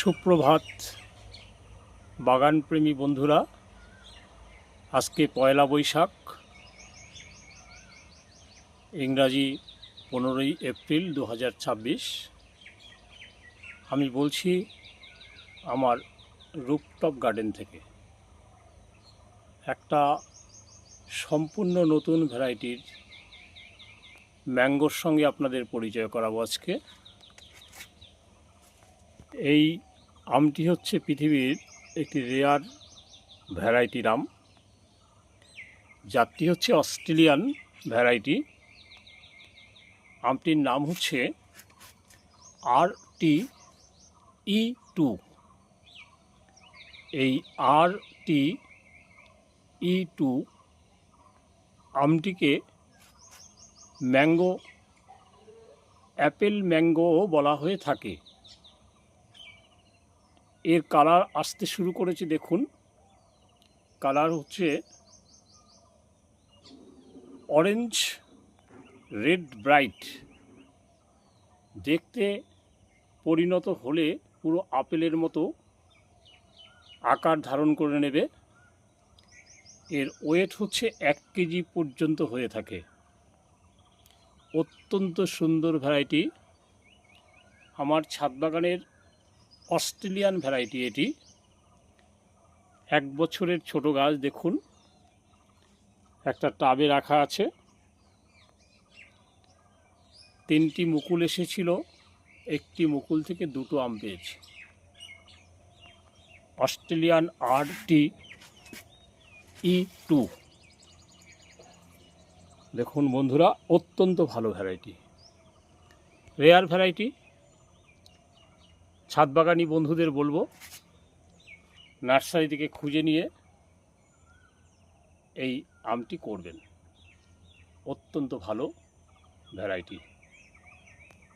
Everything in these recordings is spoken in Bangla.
সুপ্রভাত বাগানপ্রেমী বন্ধুরা। আজকে পয়লা বৈশাখ, ইংরাজি 15ই এপ্রিল 2026। আমি বলছি আমার রুফটপ গার্ডেন থেকে। একটা সম্পূর্ণ নতুন ভ্যারাইটির ম্যাঙ্গোর সঙ্গে আপনাদের পরিচয় করাবো আজকে। এই আমটি হচ্ছে পৃথিবীর একটি রেয়ার ভ্যারাইটির আম। জাতটি হচ্ছে অস্ট্রেলিয়ান ভ্যারাইটি। আমটির নাম হচ্ছে RTE2। এই RTE2 আমটিকে ম্যাঙ্গো, অ্যাপেল ম্যাঙ্গোও বলা হয়ে থাকে। এর কালার আসতে শুরু করেছে, দেখুন কালার হচ্ছে অরেঞ্জ রেড ব্রাইট। দেখতে পরিণত হলে পুরো আপেলের মতো আকার ধারণ করে নেবে। এর ওয়েট হচ্ছে 1 কেজি পর্যন্ত হয়ে থাকে। অত্যন্ত সুন্দর ভ্যারাইটি, আমার ছাদ বাগানের অস্ট্রেলিয়ান ভ্যারাইটি এটি। 1 বছরের ছোট গাছ, দেখুন একটা টাবে রাখা আছে। 3টি মুকুল এসেছিল, একটি মুকুল থেকে 2টো আম পেয়েছি। অস্ট্রেলিয়ান RTE2 দেখুন বন্ধুরা, অত্যন্ত ভালো ভ্যারাইটি, রেয়ার ভ্যারাইটি। ছাদ বাগানি বন্ধুদের বলবো নার্সারি থেকে খুঁজে নিয়ে এই আমটি করবেন। অত্যন্ত ভালো ভ্যারাইটি।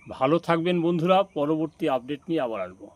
ভালো থাকবেন বন্ধুরা, পরবর্তী আপডেট নিয়ে আবার আসবো।